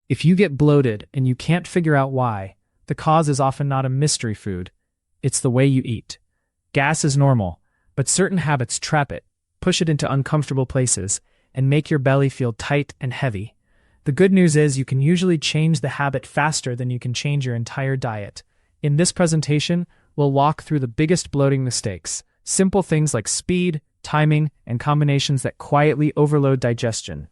If you get bloated and you can't figure out why, the cause is often not a mystery food. It's the way you eat. Gas is normal, but certain habits trap it, push it into uncomfortable places, and make your belly feel tight and heavy. The good news is you can usually change the habit faster than you can change your entire diet. In this presentation, we'll walk through the biggest bloating mistakes, simple things like speed, timing, and combinations that quietly overload digestion.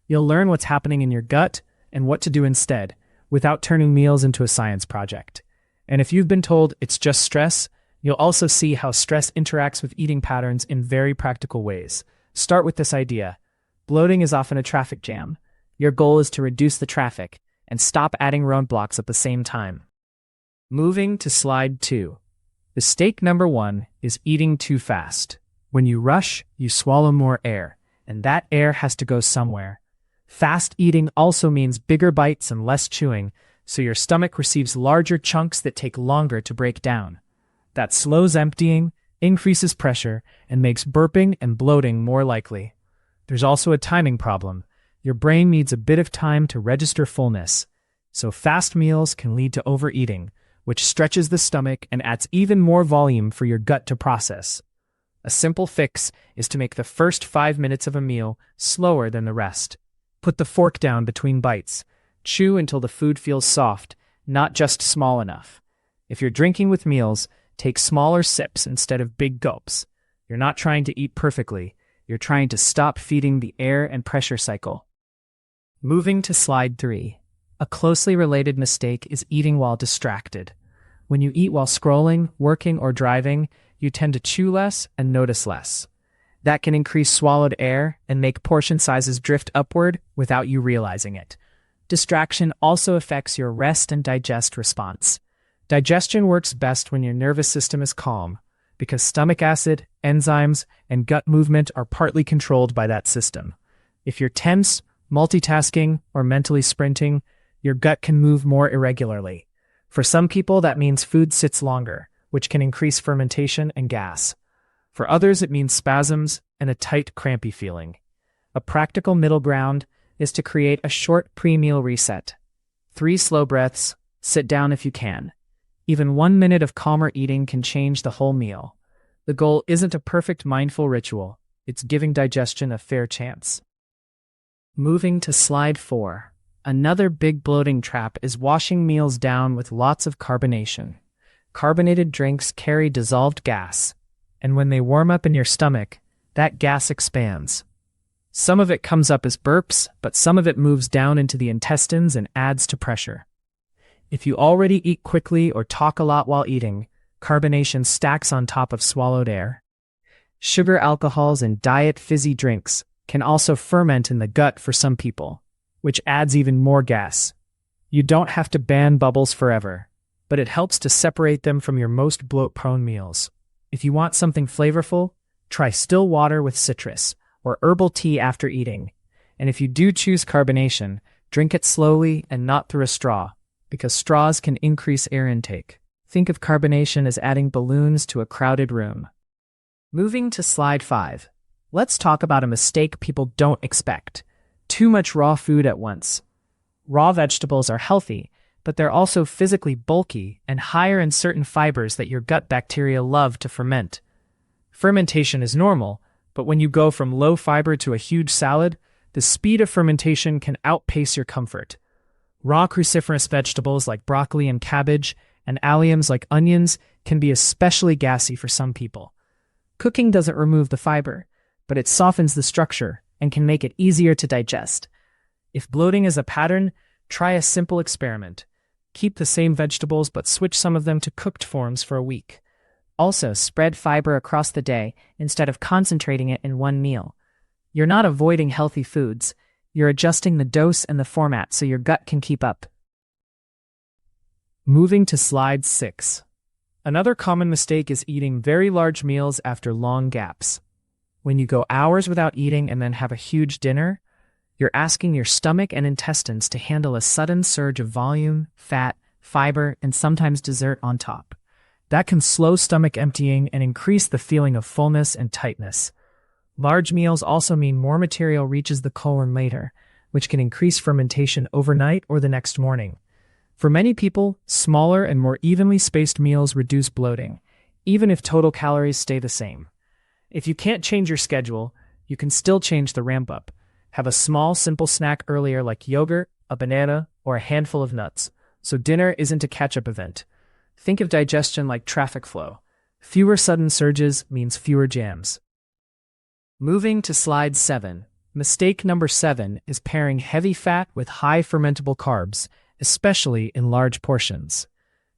You'll learn what's happening in your gut and what to do instead, without turning meals into a science project. And if you've been told it's just stress, you'll also see how stress interacts with eating patterns in very practical ways. Start with this idea. Bloating is often a traffic jam. Your goal is to reduce the traffic and stop adding roadblocks at the same time. Moving to slide 2. Mistake number 1 is eating too fast. When you rush, you swallow more air, and that air has to go somewhere. Fast eating also means bigger bites and less chewing, so your stomach receives larger chunks that take longer to break down. That slows emptying, increases pressure, and makes burping and bloating more likely. There's also a timing problem. Your brain needs a bit of time to register fullness, so fast meals can lead to overeating, which stretches the stomach and adds even more volume for your gut to process. A simple fix is to make the first 5 minutes of a meal slower than the rest. Put the fork down between bites. Chew until the food feels soft, not just small enough. If you're drinking with meals, take smaller sips instead of big gulps. You're not trying to eat perfectly. You're trying to stop feeding the air and pressure cycle. Moving to slide 3. A closely related mistake is eating while distracted. When you eat while scrolling, working, or driving, you tend to chew less and notice less. That can increase swallowed air and make portion sizes drift upward without you realizing it. Distraction also affects your rest and digest response. Digestion works best when your nervous system is calm, because stomach acid, enzymes, and gut movement are partly controlled by that system. If you're tense, multitasking, or mentally sprinting, your gut can move more irregularly. For some people, that means food sits longer, which can increase fermentation and gas. For others, it means spasms and a tight, crampy feeling. A practical middle ground is to create a short pre-meal reset. 3 slow breaths, sit down if you can. Even 1 minute of calmer eating can change the whole meal. The goal isn't a perfect mindful ritual, it's giving digestion a fair chance. Moving to slide 4. Another big bloating trap is washing meals down with lots of carbonation. Carbonated drinks carry dissolved gas, and when they warm up in your stomach, that gas expands. Some of it comes up as burps, but some of it moves down into the intestines and adds to pressure. If you already eat quickly or talk a lot while eating, carbonation stacks on top of swallowed air. Sugar alcohols and diet fizzy drinks can also ferment in the gut for some people, which adds even more gas. You don't have to ban bubbles forever, but it helps to separate them from your most bloat-prone meals. If you want something flavorful, try still water with citrus or herbal tea after eating. And if you do choose carbonation, drink it slowly and not through a straw, because straws can increase air intake. Think of carbonation as adding balloons to a crowded room. Moving to slide 5. Let's talk about a mistake people don't expect. Too much raw food at once. Raw vegetables are healthy, but they're also physically bulky and higher in certain fibers that your gut bacteria love to ferment. Fermentation is normal, but when you go from low fiber to a huge salad, the speed of fermentation can outpace your comfort. Raw cruciferous vegetables like broccoli and cabbage, and alliums like onions can be especially gassy for some people. Cooking doesn't remove the fiber, but it softens the structure and can make it easier to digest. If bloating is a pattern, try a simple experiment. Keep the same vegetables but switch some of them to cooked forms for a week. Also, spread fiber across the day instead of concentrating it in one meal. You're not avoiding healthy foods. You're adjusting the dose and the format so your gut can keep up. Moving to slide 6. Another common mistake is eating very large meals after long gaps. When you go hours without eating and then have a huge dinner, you're asking your stomach and intestines to handle a sudden surge of volume, fat, fiber, and sometimes dessert on top. That can slow stomach emptying and increase the feeling of fullness and tightness. Large meals also mean more material reaches the colon later, which can increase fermentation overnight or the next morning. For many people, smaller and more evenly spaced meals reduce bloating, even if total calories stay the same. If you can't change your schedule, you can still change the ramp up. Have a small, simple snack earlier like yogurt, a banana, or a handful of nuts, so dinner isn't a catch-up event. Think of digestion like traffic flow. Fewer sudden surges means fewer jams. Moving to slide 7. Mistake number 7 is pairing heavy fat with high fermentable carbs, especially in large portions.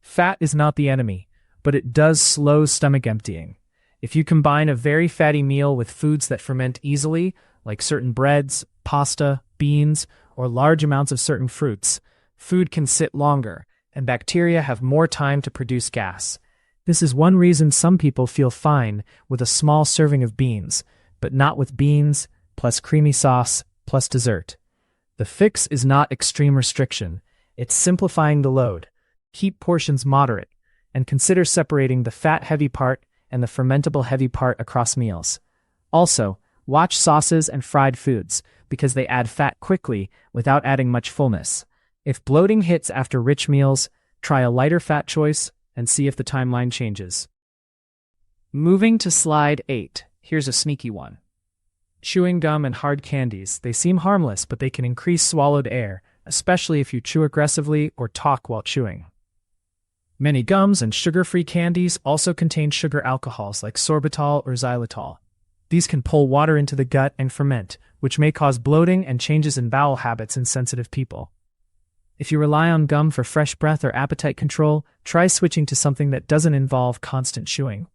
Fat is not the enemy, but it does slow stomach emptying. If you combine a very fatty meal with foods that ferment easily, like certain breads, pasta, beans, or large amounts of certain fruits, food can sit longer, and bacteria have more time to produce gas. This is one reason some people feel fine with a small serving of beans, but not with beans, plus creamy sauce, plus dessert. The fix is not extreme restriction, it's simplifying the load. Keep portions moderate, and consider separating the fat-heavy part and the fermentable-heavy part across meals. Also, watch sauces and fried foods, because they add fat quickly without adding much fullness. If bloating hits after rich meals, try a lighter fat choice and see if the timeline changes. Moving to slide 8, here's a sneaky one. Chewing gum and hard candies, they seem harmless, but they can increase swallowed air, especially if you chew aggressively or talk while chewing. Many gums and sugar-free candies also contain sugar alcohols like sorbitol or xylitol. These can pull water into the gut and ferment, which may cause bloating and changes in bowel habits in sensitive people. If you rely on gum for fresh breath or appetite control, try switching to something that doesn't involve constant chewing.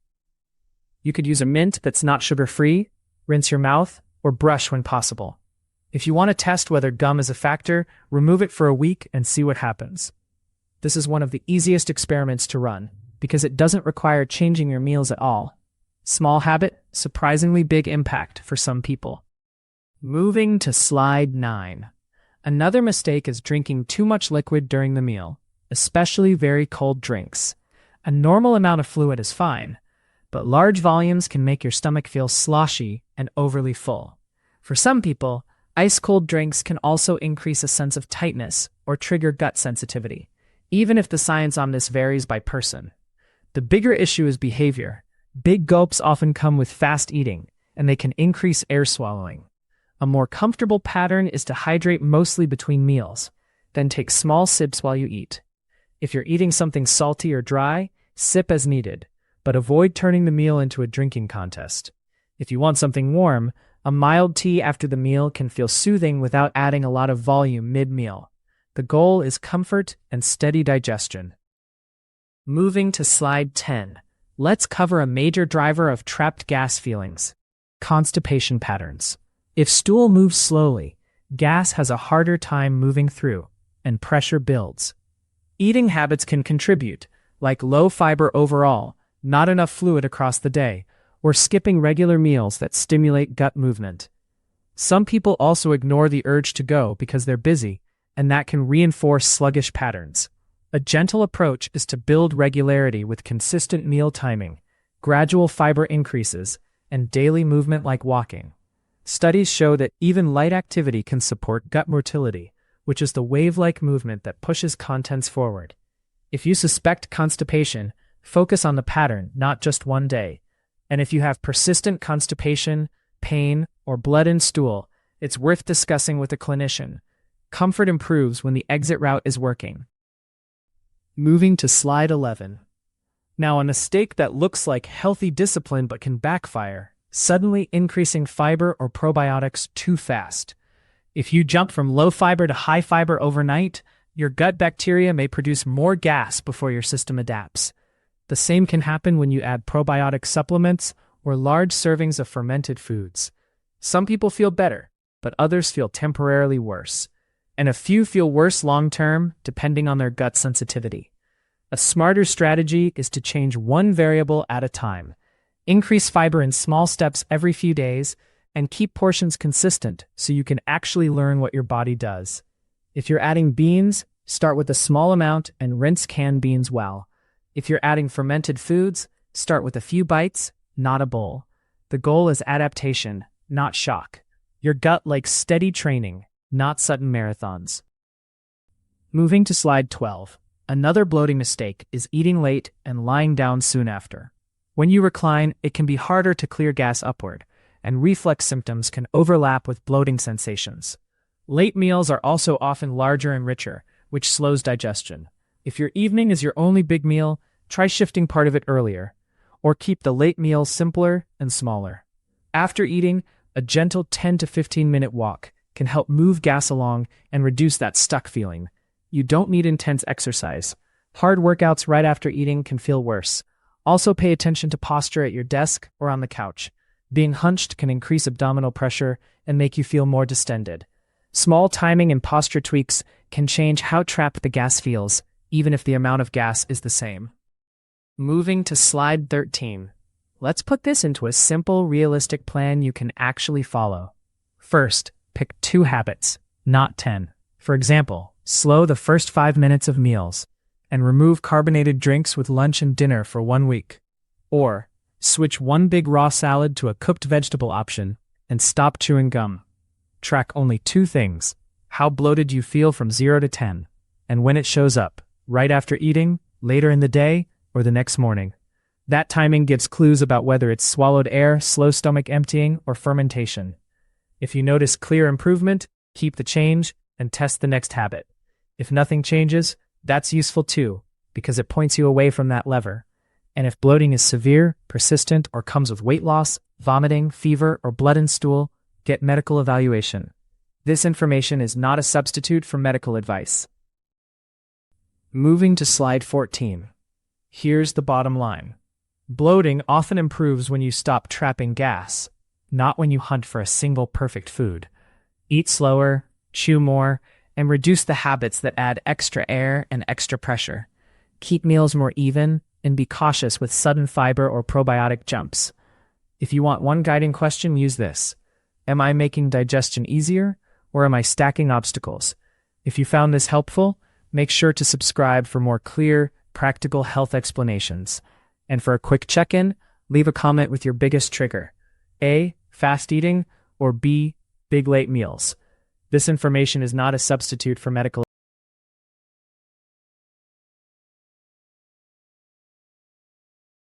You could use a mint that's not sugar-free, rinse your mouth, or brush when possible. If you want to test whether gum is a factor, remove it for a week and see what happens. This is one of the easiest experiments to run, because it doesn't require changing your meals at all. Small habit, surprisingly big impact for some people. Moving to slide 9. Another mistake is drinking too much liquid during the meal, especially very cold drinks. A normal amount of fluid is fine, but large volumes can make your stomach feel sloshy and overly full. For some people, ice-cold drinks can also increase a sense of tightness or trigger gut sensitivity, even if the science on this varies by person. The bigger issue is behavior. Big gulps often come with fast eating, and they can increase air swallowing. A more comfortable pattern is to hydrate mostly between meals, then take small sips while you eat. If you're eating something salty or dry, sip as needed, but avoid turning the meal into a drinking contest. If you want something warm, a mild tea after the meal can feel soothing without adding a lot of volume mid-meal. The goal is comfort and steady digestion. Moving to slide 10, let's cover a major driver of trapped gas feelings: constipation patterns. If stool moves slowly, gas has a harder time moving through, and pressure builds. Eating habits can contribute, like low fiber overall, not enough fluid across the day, or skipping regular meals that stimulate gut movement. Some people also ignore the urge to go because they're busy, and that can reinforce sluggish patterns. A gentle approach is to build regularity with consistent meal timing, gradual fiber increases, and daily movement like walking. Studies show that even light activity can support gut motility, which is the wave-like movement that pushes contents forward. If you suspect constipation, focus on the pattern, not just one day. And if you have persistent constipation, pain, or blood in stool, it's worth discussing with a clinician. Comfort improves when the exit route is working. Moving to slide 11. Now, a mistake that looks like healthy discipline but can backfire: suddenly increasing fiber or probiotics too fast. If you jump from low fiber to high fiber overnight, your gut bacteria may produce more gas before your system adapts. The same can happen when you add probiotic supplements or large servings of fermented foods. Some people feel better, but others feel temporarily worse. And a few feel worse long-term, depending on their gut sensitivity. A smarter strategy is to change one variable at a time. Increase fiber in small steps every few days, and keep portions consistent so you can actually learn what your body does. If you're adding beans, start with a small amount and rinse canned beans well. If you're adding fermented foods, start with a few bites, not a bowl. The goal is adaptation, not shock. Your gut likes steady training, not sudden marathons. Moving to slide 12. Another bloating mistake is eating late and lying down soon after. When you recline, it can be harder to clear gas upward, and reflex symptoms can overlap with bloating sensations. Late meals are also often larger and richer, which slows digestion. If your evening is your only big meal, try shifting part of it earlier, or keep the late meal simpler and smaller. After eating, a gentle 10 to 15-minute walk can help move gas along and reduce that stuck feeling. You don't need intense exercise. Hard workouts right after eating can feel worse. Also pay attention to posture at your desk or on the couch. Being hunched can increase abdominal pressure and make you feel more distended. Small timing and posture tweaks can change how trapped the gas feels, even if the amount of gas is the same. Moving to slide 13. Let's put this into a simple, realistic plan you can actually follow. First, pick 2 habits, not 10. For example, slow the first 5 minutes of meals, and remove carbonated drinks with lunch and dinner for 1 week. Or, switch one big raw salad to a cooked vegetable option, and stop chewing gum. Track only 2 things: how bloated you feel from 0 to 10, and when it shows up, right after eating, later in the day, or the next morning. That timing gives clues about whether it's swallowed air, slow stomach emptying, or fermentation. If you notice clear improvement, keep the change and test the next habit. If nothing changes, that's useful too, because it points you away from that lever. And if bloating is severe, persistent, or comes with weight loss, vomiting, fever, or blood in stool, get medical evaluation. This information is not a substitute for medical advice. Moving to slide 14. Here's the bottom line. Bloating often improves when you stop trapping gas, not when you hunt for a single perfect food. Eat slower, chew more, and reduce the habits that add extra air and extra pressure. Keep meals more even, and be cautious with sudden fiber or probiotic jumps. If you want one guiding question, use this. Am I making digestion easier, or am I stacking obstacles? If you found this helpful, make sure to subscribe for more clear, practical health explanations. And for a quick check-in, leave a comment with your biggest trigger. A, fast eating, or B, big late meals. This information is not a substitute for medical